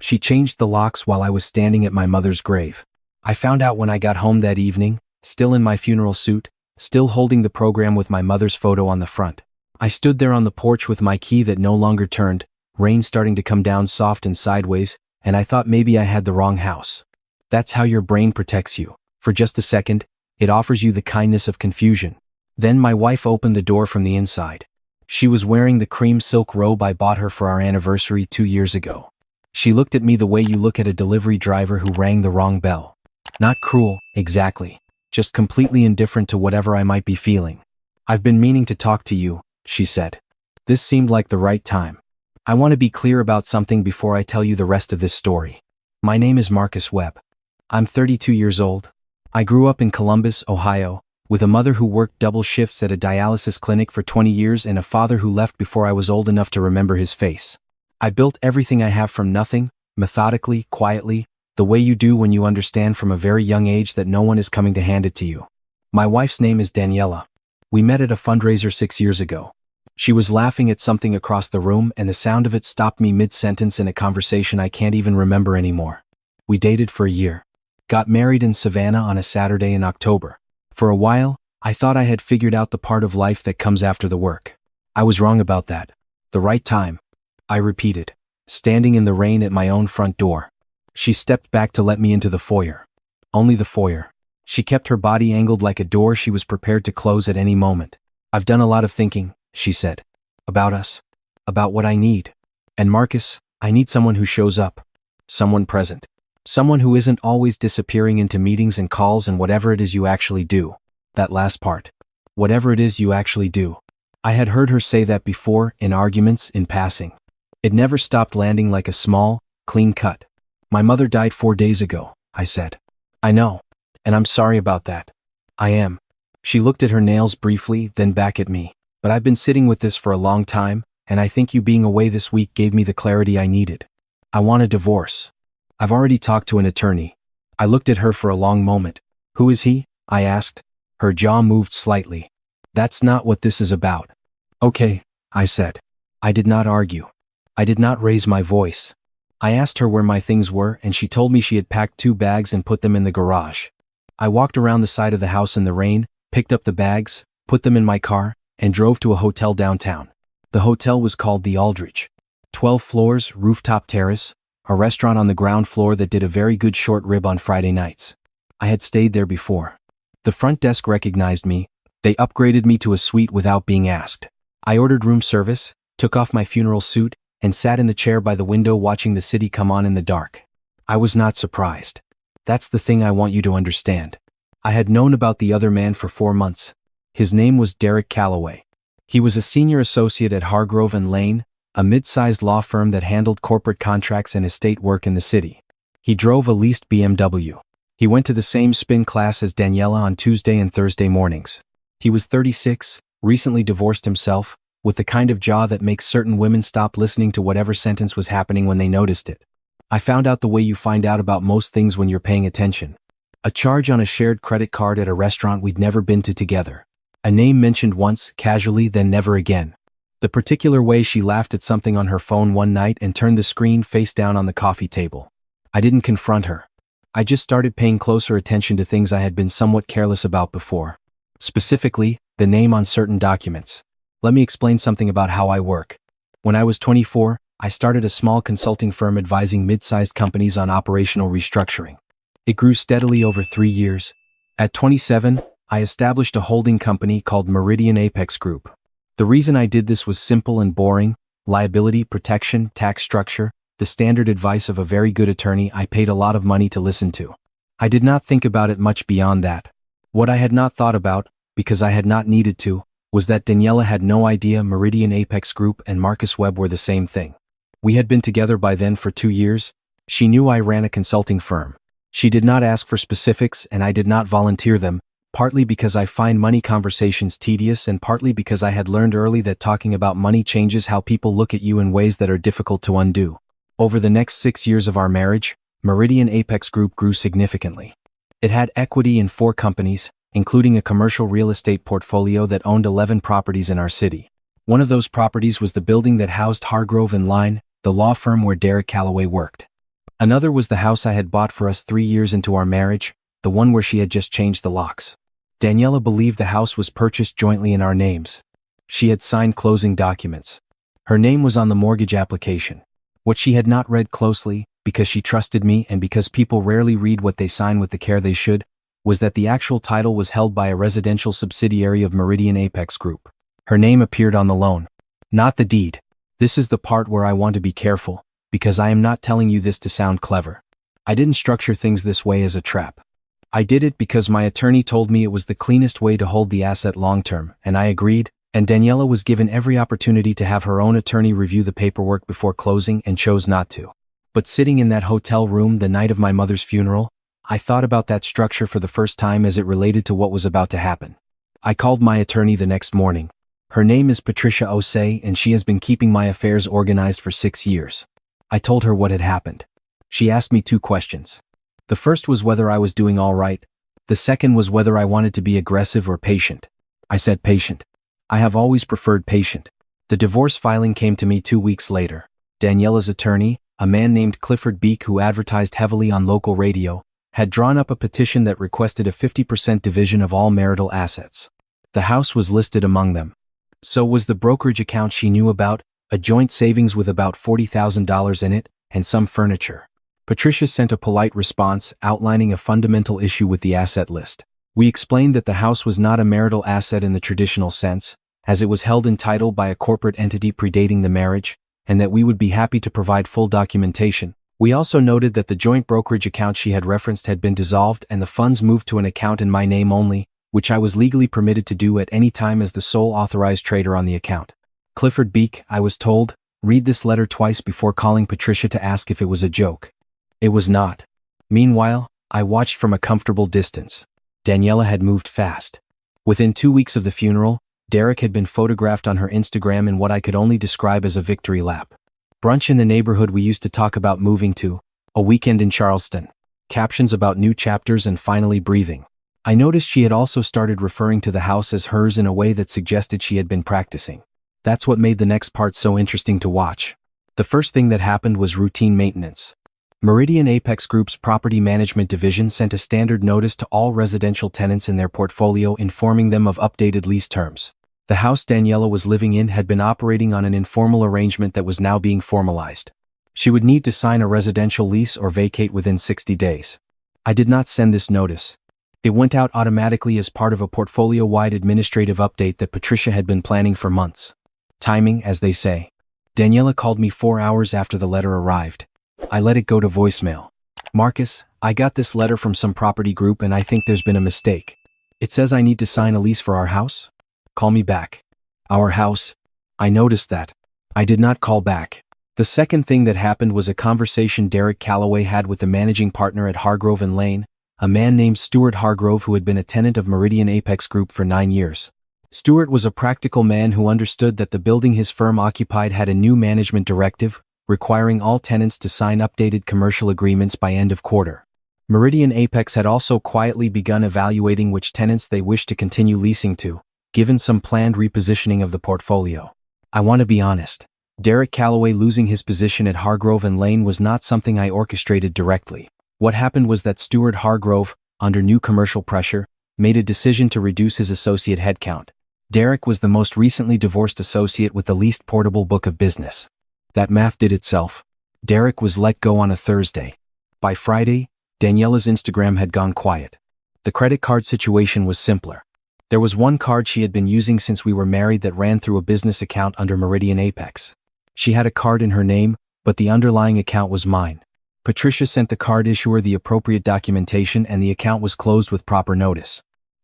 She changed the locks while I was standing at my mother's grave. I found out when I got home that evening, still in my funeral suit, still holding the program with my mother's photo on the front. I stood there on the porch with my key that no longer turned, rain starting to come down soft and sideways, and I thought maybe I had the wrong house. That's how your brain protects you. For just a second, it offers you the kindness of confusion. Then my wife opened the door from the inside. She was wearing the cream silk robe I bought her for our anniversary 2 years ago. She looked at me the way you look at a delivery driver who rang the wrong bell. Not cruel, exactly. Just completely indifferent to whatever I might be feeling. "I've been meaning to talk to you," she said. This seemed like the right time. I want to be clear about something before I tell you the rest of this story. My name is Marcus Webb. I'm 32 years old. I grew up in Columbus, Ohio, with a mother who worked double shifts at a dialysis clinic for 20 years and a father who left before I was old enough to remember his face. I built everything I have from nothing, methodically, quietly, the way you do when you understand from a very young age that no one is coming to hand it to you. My wife's name is Daniela. We met at a fundraiser 6 years ago. She was laughing at something across the room and the sound of it stopped me mid-sentence in a conversation I can't even remember anymore. We dated for a year. Got married in Savannah on a Saturday in October. For a while, I thought I had figured out the part of life that comes after the work. I was wrong about that. The right time, I repeated, standing in the rain at my own front door. She stepped back to let me into the foyer. Only the foyer. She kept her body angled like a door she was prepared to close at any moment. "I've done a lot of thinking," she said. "About us. About what I need. And Marcus, I need someone who shows up. Someone present. Someone who isn't always disappearing into meetings and calls and whatever it is you actually do." That last part. Whatever it is you actually do. I had heard her say that before, in arguments, in passing. It never stopped landing like a small, clean cut. "My mother died 4 days ago," I said. "I know. And I'm sorry about that." "I am." She looked at her nails briefly, then back at me. "But I've been sitting with this for a long time, and I think you being away this week gave me the clarity I needed. I want a divorce. I've already talked to an attorney." I looked at her for a long moment. "Who is he?" I asked. Her jaw moved slightly. "That's not what this is about." "Okay," I said. I did not argue. I did not raise my voice. I asked her where my things were and she told me she had packed 2 bags and put them in the garage. I walked around the side of the house in the rain, picked up the bags, put them in my car, and drove to a hotel downtown. The hotel was called the Aldrich. 12 floors, rooftop terrace, a restaurant on the ground floor that did a very good short rib on Friday nights. I had stayed there before. The front desk recognized me. They upgraded me to a suite without being asked. I ordered room service, took off my funeral suit, and sat in the chair by the window watching the city come on in the dark. I was not surprised. That's the thing I want you to understand. I had known about the other man for 4 months. His name was Derek Calloway. He was a senior associate at Hargrove and Lane, a mid-sized law firm that handled corporate contracts and estate work in the city. He drove a leased BMW. He went to the same spin class as Daniela on Tuesday and Thursday mornings. He was 36, recently divorced himself, with the kind of jaw that makes certain women stop listening to whatever sentence was happening when they noticed it. I found out the way you find out about most things when you're paying attention. A charge on a shared credit card at a restaurant we'd never been to together. A name mentioned once, casually, then never again. The particular way she laughed at something on her phone one night and turned the screen face down on the coffee table. I didn't confront her. I just started paying closer attention to things I had been somewhat careless about before. Specifically, the name on certain documents. Let me explain something about how I work. When I was 24, I started a small consulting firm advising mid-sized companies on operational restructuring. It grew steadily over 3 years. At 27, I established a holding company called Meridian Apex Group. The reason I did this was simple and boring: liability, protection, tax structure, the standard advice of a very good attorney I paid a lot of money to listen to. I did not think about it much beyond that. What I had not thought about, because I had not needed to, was that Daniela had no idea Meridian Apex Group and Marcus Webb were the same thing. We had been together by then for 2 years. She knew I ran a consulting firm. She did not ask for specifics and I did not volunteer them, partly because I find money conversations tedious and partly because I had learned early that talking about money changes how people look at you in ways that are difficult to undo. Over the next 6 years of our marriage, Meridian Apex Group grew significantly. It had equity in 4 companies, including a commercial real estate portfolio that owned 11 properties in our city. One of those properties was the building that housed Hargrove and Line, the law firm where Derek Calloway worked. Another was the house I had bought for us 3 years into our marriage, the one where she had just changed the locks. Daniela believed the house was purchased jointly in our names. She had signed closing documents. Her name was on the mortgage application. What she had not read closely, because she trusted me and because people rarely read what they sign with the care they should, was that the actual title was held by a residential subsidiary of Meridian Apex Group. Her name appeared on the loan, not the deed. This is the part where I want to be careful, because I am not telling you this to sound clever. I didn't structure things this way as a trap. I did it because my attorney told me it was the cleanest way to hold the asset long-term, and I agreed, and Daniela was given every opportunity to have her own attorney review the paperwork before closing and chose not to. But sitting in that hotel room the night of my mother's funeral, I thought about that structure for the first time as it related to what was about to happen. I called my attorney the next morning. Her name is Patricia Osei, and she has been keeping my affairs organized for 6 years. I told her what had happened. She asked me 2 questions. The first was whether I was doing all right. The second was whether I wanted to be aggressive or patient. I said patient. I have always preferred patient. The divorce filing came to me 2 weeks later. Daniela's attorney, a man named Clifford Beek who advertised heavily on local radio, had drawn up a petition that requested a 50% division of all marital assets. The house was listed among them. So was the brokerage account she knew about, a joint savings with about $40,000 in it, and some furniture. Patricia sent a polite response outlining a fundamental issue with the asset list. We explained that the house was not a marital asset in the traditional sense, as it was held in title by a corporate entity predating the marriage, and that we would be happy to provide full documentation. We also noted that the joint brokerage account she had referenced had been dissolved and the funds moved to an account in my name only, which I was legally permitted to do at any time as the sole authorized trader on the account. Clifford Beek, I was told, read this letter twice before calling Patricia to ask if it was a joke. It was not. Meanwhile, I watched from a comfortable distance. Daniela had moved fast. Within 2 weeks of the funeral, Derek had been photographed on her Instagram in what I could only describe as a victory lap. Brunch in the neighborhood we used to talk about moving to, a weekend in Charleston. Captions about new chapters and finally breathing. I noticed she had also started referring to the house as hers in a way that suggested she had been practicing. That's what made the next part so interesting to watch. The first thing that happened was routine maintenance. Meridian Apex Group's property management division sent a standard notice to all residential tenants in their portfolio informing them of updated lease terms. The house Daniela was living in had been operating on an informal arrangement that was now being formalized. She would need to sign a residential lease or vacate within 60 days. I did not send this notice. It went out automatically as part of a portfolio-wide administrative update that Patricia had been planning for months. Timing, as they say. Daniela called me 4 hours after the letter arrived. I let it go to voicemail. Marcus, I got this letter from some property group and I think there's been a mistake. It says I need to sign a lease for our house? Call me back. Our house? I noticed that. I did not call back. The second thing that happened was a conversation Derek Calloway had with the managing partner at Hargrove and Lane, a man named Stuart Hargrove who had been a tenant of Meridian Apex Group for 9 years. Stuart was a practical man who understood that the building his firm occupied had a new management directive, requiring all tenants to sign updated commercial agreements by end of quarter. Meridian Apex had also quietly begun evaluating which tenants they wished to continue leasing to, given some planned repositioning of the portfolio. I want to be honest. Derek Calloway losing his position at Hargrove and Lane was not something I orchestrated directly. What happened was that Stuart Hargrove, under new commercial pressure, made a decision to reduce his associate headcount. Derek was the most recently divorced associate with the least portable book of business. That math did itself. Derek was let go on a Thursday. By Friday, Daniela's Instagram had gone quiet. The credit card situation was simpler. There was one card she had been using since we were married that ran through a business account under Meridian Apex. She had a card in her name, but the underlying account was mine. Patricia sent the card issuer the appropriate documentation and the account was closed with proper notice.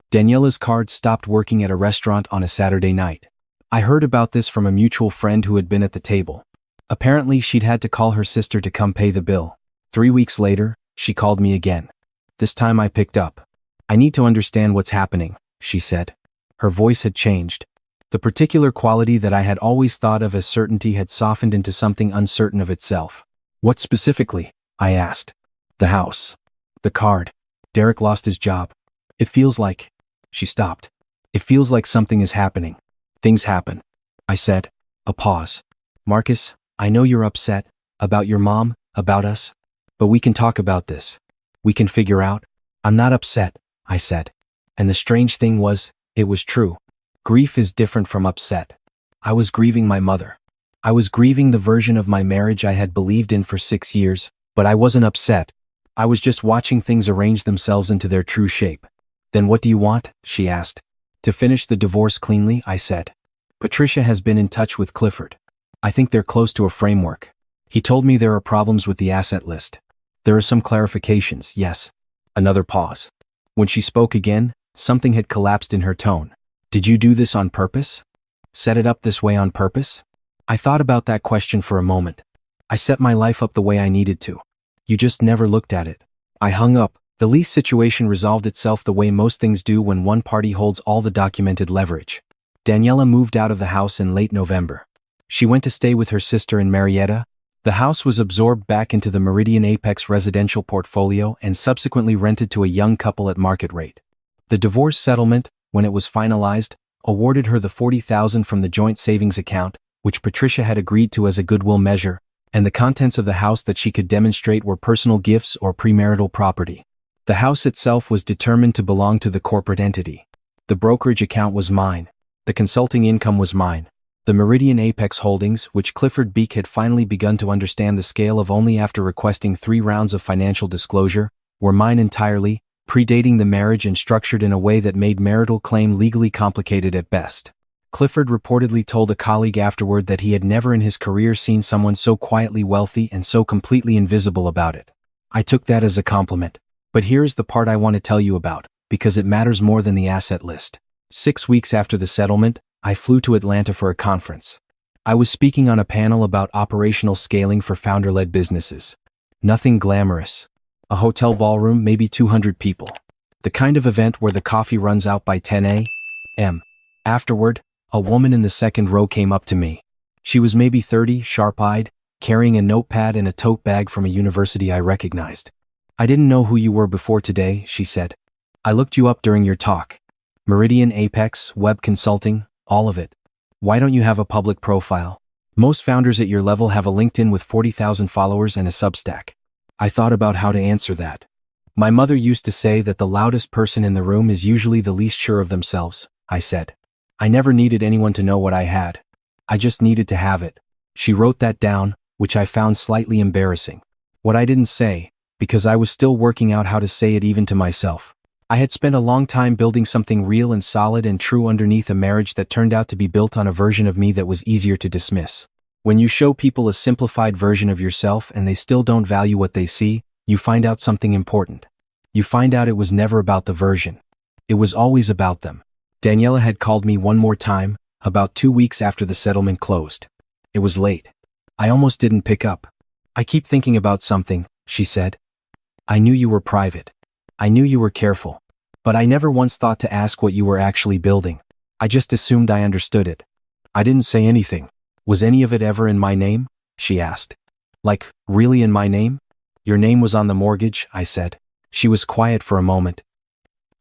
Daniela's card stopped working at a restaurant on a Saturday night. I heard about this from a mutual friend who had been at the table. Apparently, she'd had to call her sister to come pay the bill. 3 weeks later, she called me again. This time I picked up. I need to understand what's happening, she said. Her voice had changed. The particular quality that I had always thought of as certainty had softened into something uncertain of itself. What specifically? I asked. The house. The card. Derek lost his job. It feels like... She stopped. It feels like something is happening. Things happen. I said. A pause. Marcus, I know you're upset. About your mom, about us. But we can talk about this. We can figure out. I'm not upset, I said. And the strange thing was, it was true. Grief is different from upset. I was grieving my mother. I was grieving the version of my marriage I had believed in for 6 years, but I wasn't upset. I was just watching things arrange themselves into their true shape. Then what do you want? She asked. To finish the divorce cleanly, I said. Patricia has been in touch with Clifford. I think they're close to a framework. He told me there are problems with the asset list. There are some clarifications, yes. Another pause. When she spoke again, something had collapsed in her tone. Did you do this on purpose? Set it up this way on purpose? I thought about that question for a moment. I set my life up the way I needed to. You just never looked at it. I hung up. The lease situation resolved itself the way most things do when one party holds all the documented leverage. Daniela moved out of the house in late November. She went to stay with her sister in Marietta. The house was absorbed back into the Meridian Apex residential portfolio and subsequently rented to a young couple at market rate. The divorce settlement, when it was finalized, awarded her the $40,000 from the joint savings account, which Patricia had agreed to as a goodwill measure, and the contents of the house that she could demonstrate were personal gifts or premarital property. The house itself was determined to belong to the corporate entity. The brokerage account was mine. The consulting income was mine. The Meridian Apex holdings, which Clifford Beek had finally begun to understand the scale of only after requesting 3 rounds of financial disclosure, were mine entirely, predating the marriage and structured in a way that made marital claim legally complicated at best. Clifford reportedly told a colleague afterward that he had never in his career seen someone so quietly wealthy and so completely invisible about it. I took that as a compliment. But here's the part I want to tell you about, because it matters more than the asset list. 6 weeks after the settlement, I flew to Atlanta for a conference. I was speaking on a panel about operational scaling for founder-led businesses. Nothing glamorous. A hotel ballroom, maybe 200 people. The kind of event where the coffee runs out by 10 a.m. Afterward, a woman in the second row came up to me. She was maybe 30, sharp-eyed, carrying a notepad and a tote bag from a university I recognized. I didn't know who you were before today, she said. I looked you up during your talk. Meridian Apex, web consulting, all of it. Why don't you have a public profile? Most founders at your level have a LinkedIn with 40,000 followers and a Substack. I thought about how to answer that. My mother used to say that the loudest person in the room is usually the least sure of themselves, I said. I never needed anyone to know what I had. I just needed to have it. She wrote that down, which I found slightly embarrassing. What I didn't say, because I was still working out how to say it even to myself. I had spent a long time building something real and solid and true underneath a marriage that turned out to be built on a version of me that was easier to dismiss. When you show people a simplified version of yourself and they still don't value what they see, you find out something important. You find out it was never about the version. It was always about them. Daniela had called me one more time, about 2 weeks after the settlement closed. It was late. I almost didn't pick up. I keep thinking about something, she said. I knew you were private. I knew you were careful. But I never once thought to ask what you were actually building. I just assumed I understood it. I didn't say anything. Was any of it ever in my name? She asked. Like, really in my name? Your name was on the mortgage, I said. She was quiet for a moment.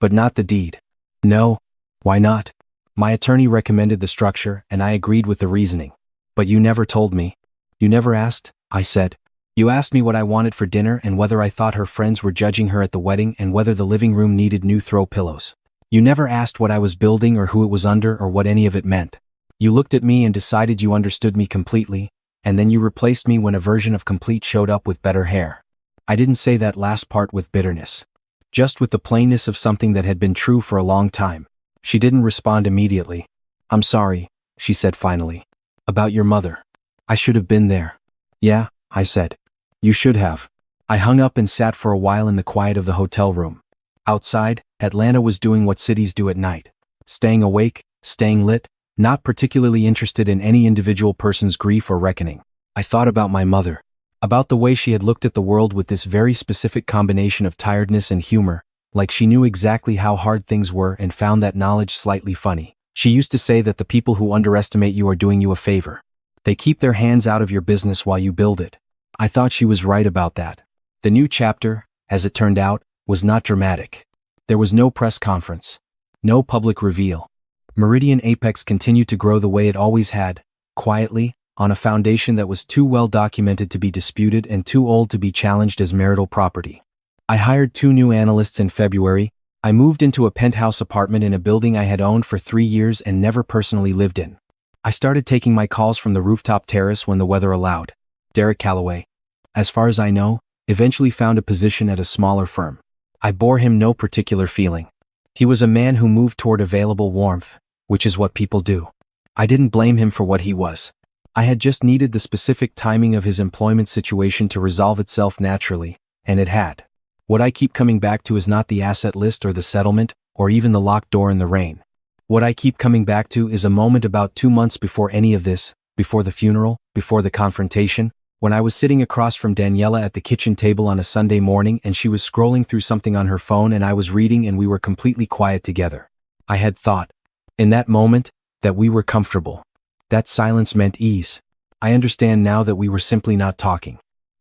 But not the deed. No. Why not? My attorney recommended the structure, and I agreed with the reasoning. But you never told me. You never asked, I said. You asked me what I wanted for dinner and whether I thought her friends were judging her at the wedding and whether the living room needed new throw pillows. You never asked what I was building or who it was under or what any of it meant. You looked at me and decided you understood me completely, and then you replaced me when a version of complete showed up with better hair. I didn't say that last part with bitterness. Just with the plainness of something that had been true for a long time. She didn't respond immediately. I'm sorry, she said finally. About your mother. I should have been there. Yeah, I said. You should have. I hung up and sat for a while in the quiet of the hotel room. Outside, Atlanta was doing what cities do at night. Staying awake, staying lit, not particularly interested in any individual person's grief or reckoning. I thought about my mother. About the way she had looked at the world with this very specific combination of tiredness and humor, like she knew exactly how hard things were and found that knowledge slightly funny. She used to say that the people who underestimate you are doing you a favor. They keep their hands out of your business while you build it. I thought she was right about that. The new chapter, as it turned out, was not dramatic. There was no press conference. No public reveal. Meridian Apex continued to grow the way it always had, quietly, on a foundation that was too well documented to be disputed and too old to be challenged as marital property. I hired 2 new analysts in February. I moved into a penthouse apartment in a building I had owned for 3 years and never personally lived in. I started taking my calls from the rooftop terrace when the weather allowed. Derek Calloway, as far as I know, eventually found a position at a smaller firm. I bore him no particular feeling. He was a man who moved toward available warmth, which is what people do. I didn't blame him for what he was. I had just needed the specific timing of his employment situation to resolve itself naturally, and it had. What I keep coming back to is not the asset list or the settlement, or even the locked door in the rain. What I keep coming back to is a moment about 2 months before any of this, before the funeral, before the confrontation, when I was sitting across from Daniela at the kitchen table on a Sunday morning and she was scrolling through something on her phone and I was reading and we were completely quiet together. I had thought, in that moment, that we were comfortable. That silence meant ease. I understand now that we were simply not talking.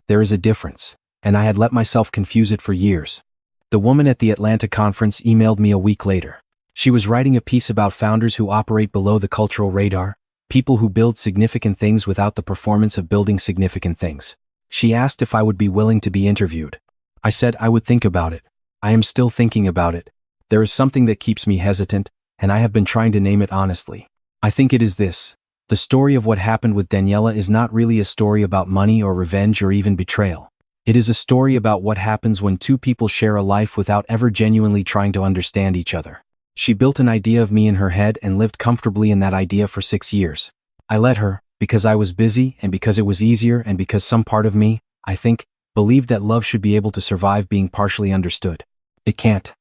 There is a difference, and I had let myself confuse it for years. The woman at the Atlanta conference emailed me a week later. She was writing a piece about founders who operate below the cultural radar, people who build significant things without the performance of building significant things. She asked if I would be willing to be interviewed. I said I would think about it. I am still thinking about it. There is something that keeps me hesitant, and I have been trying to name it honestly. I think it is this. The story of what happened with Daniela is not really a story about money or revenge or even betrayal. It is a story about what happens when 2 people share a life without ever genuinely trying to understand each other. She built an idea of me in her head and lived comfortably in that idea for 6 years. I let her, because I was busy and because it was easier and because some part of me, I think, believed that love should be able to survive being partially understood. It can't.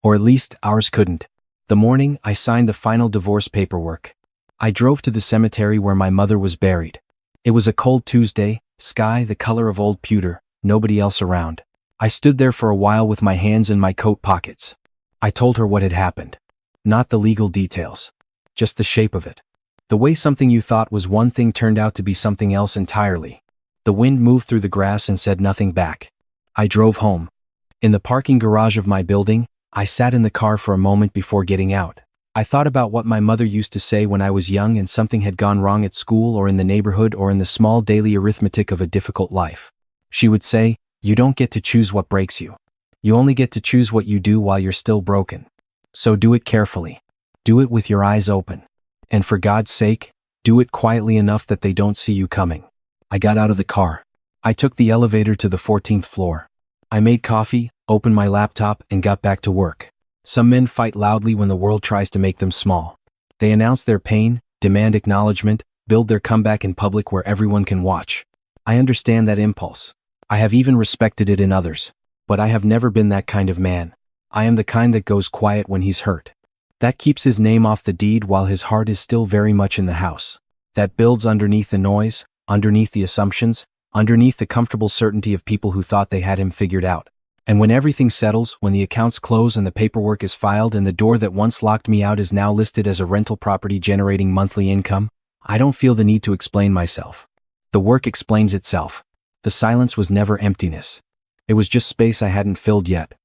Or at least, ours couldn't. The morning I signed the final divorce paperwork, I drove to the cemetery where my mother was buried. It was a cold Tuesday, sky the color of old pewter, nobody else around. I stood there for a while with my hands in my coat pockets. I told her what had happened. Not the legal details. Just the shape of it. The way something you thought was one thing turned out to be something else entirely. The wind moved through the grass and said nothing back. I drove home. In the parking garage of my building, I sat in the car for a moment before getting out. I thought about what my mother used to say when I was young and something had gone wrong at school or in the neighborhood or in the small daily arithmetic of a difficult life. She would say, "You don't get to choose what breaks you. You only get to choose what you do while you're still broken. So do it carefully. Do it with your eyes open. And for God's sake, do it quietly enough that they don't see you coming." I got out of the car. I took the elevator to the 14th floor. I made coffee, opened my laptop, and got back to work. Some men fight loudly when the world tries to make them small. They announce their pain, demand acknowledgement, build their comeback in public where everyone can watch. I understand that impulse. I have even respected it in others. But I have never been that kind of man. I am the kind that goes quiet when he's hurt. That keeps his name off the deed while his heart is still very much in the house. That builds underneath the noise, underneath the assumptions, underneath the comfortable certainty of people who thought they had him figured out. And when everything settles, when the accounts close and the paperwork is filed and the door that once locked me out is now listed as a rental property generating monthly income, I don't feel the need to explain myself. The work explains itself. The silence was never emptiness. It was just space I hadn't filled yet.